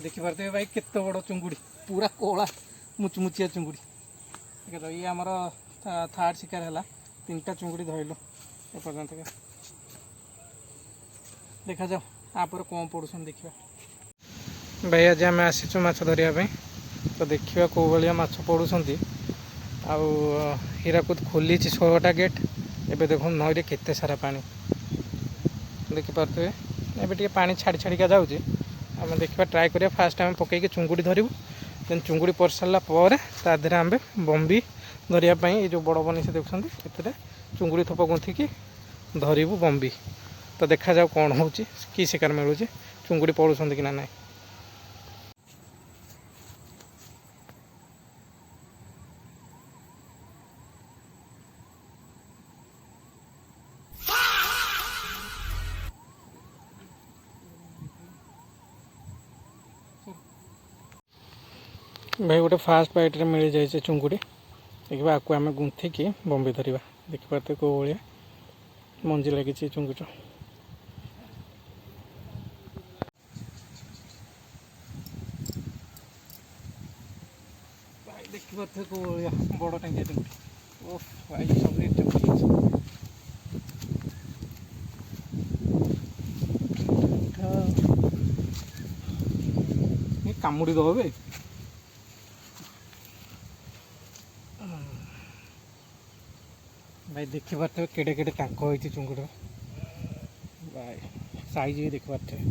देखिपे भाई केते बड़ चुंगुड़ी पूरा कला मुचमुचिया चुंगुड़ी देख ये आमर थर्ड शिकार है 3टा चुंगुड़ी धरलु एपर्तंत देखा जाओ आपर कौन पड़ुन देखा भाई आज आम आसीचु माछ धरिया तो देखा कौ भाया माछ पड़ुंट आउ हीराकुद खोली 16टा गेट एवं देखो नई केते सारा पानी देखिपे एवं पानी छाड़ी छाड़िका जाऊँगी आम देखा ट्राए करिया फास्ट आम पकईकि चुंगुड़ी धरबू देन चुंगुड़ी पड़ सारा तादेह आम बम्बी धरियापी ये जो बड़ बनी से देखते चुंगुड़ी थोप गुंथिकी धरबू बम्बी तो देखा जाओ कौन हो कि शिकार मिलूँ चुंगुड़ी पड़ुंट कि ना। भाई गोटे फास्ट बाइट मिल जाए चुंगुड़ी देखा आपको आम गुंथिकी बम्बी धरवा देखिपे कौ भाया मंजी लगी चुंगुच देखिपे कौ भाया बड़ टांगिया चुंगुड़ी ओह भाई सब चुंगुड़ी कामुड़ी दब बे भाई देखिपे केड़े केड़े टाँक होती चुंगुड़ भाई साइज भी देखिपे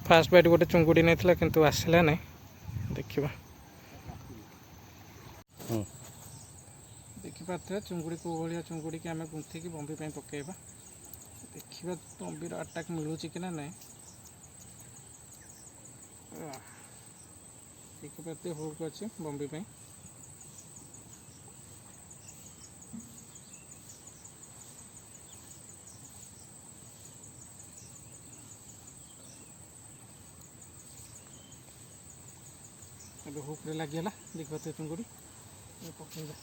फास्ट बाइट गोटे चुंगुड़ी नहीं किंतु आसला ना देखा देखिपे चुंगुड़ी कौ भाया चुंगुड़ी की आम गुंथिकी बम्बी पकेबा देखा बम्बीर अटाक मिलूँ कि ना ना देखिपे हुक अच्छे बम्बी अब हुक्रे लगिगला देखिए चुंगुड़ी पकड़ा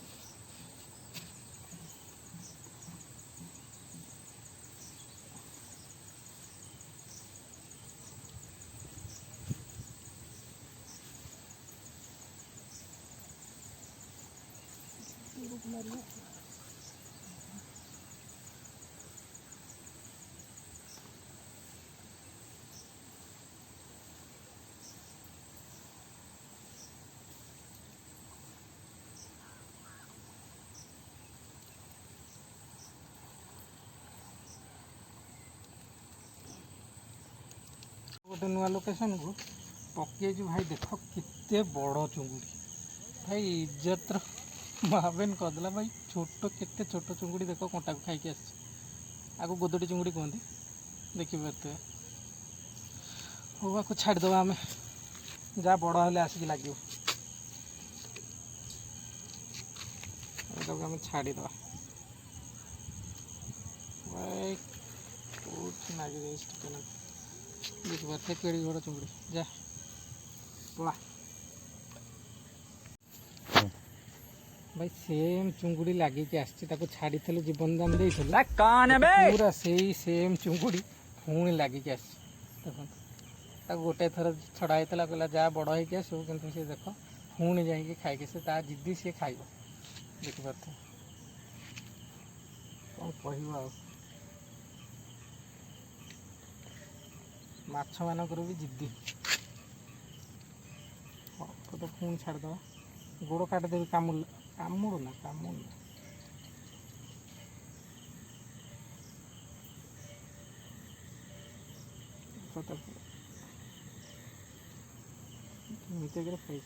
गोटे नुआ लोकेशन को पकई भाई देख केते बड़ चुंगुड़ी भाई इज्जत महाबेन करदेला भाई छोट केते छोट चुंगुड़ी देख कंटा को खाई आगे गोदड़ी चुंगुड़ी कहते देखिपे हो आपको छाड़देवा आम जहाँ बड़ हेल्ले आसिक लगे आम छाड़देवा भाई कौट लगे देखिए केड़ी बड़ चुंगुड़ी जा पला भाई सेम चुंगुड़ी लगे छाड़ी जीवन दान पूरा से सेम चुंगुड़ी पुणी लगे देख गोटे थर छड़ा होता कहला जहाँ बड़ होगी आसो कि सी देख पुणी जा खाई से जिद्दी सी खाइब देखिपे कौन कह माछ मानकर भी जिद्दी तो पुणी छाड़देवा गोड़ काटिदेवी कामुड़ना मिते खाई